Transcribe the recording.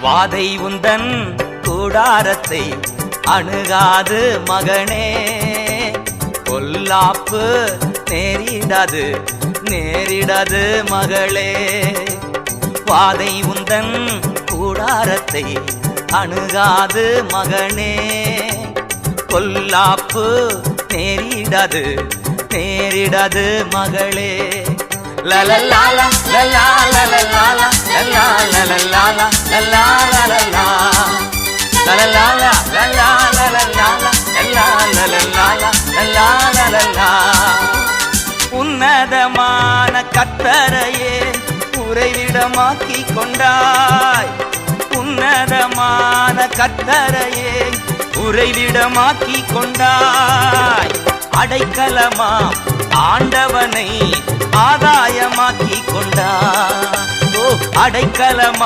வாதை உந்தன் கூடாரத்தை அணுகாது மகனே, பொல்லாப்பு நேரிடாது நேரிடாது மகளே. வாதை உந்தன் கூடாரத்தை அணுகாது மகனே, பொல்லாப்பு நேரிடாது நேரிடாது மகளே. லலலாலா லலா லலலாலா லலா லலலாலா லலா லலலா லலலாலா லலா லலலாலா லலா லலலாலா லலா லலலா. உன்னதமான கர்த்தரையே உறைவிடமாக்கி கொண்டாய், உன்னதமான கர்த்தரையே உறைவிடமாக்கி கொண்டாய். அடைக்கலமா ஆண்டவனை ஆதாயமாக்கி கொண்டாய். ஓ அடைக்கலமா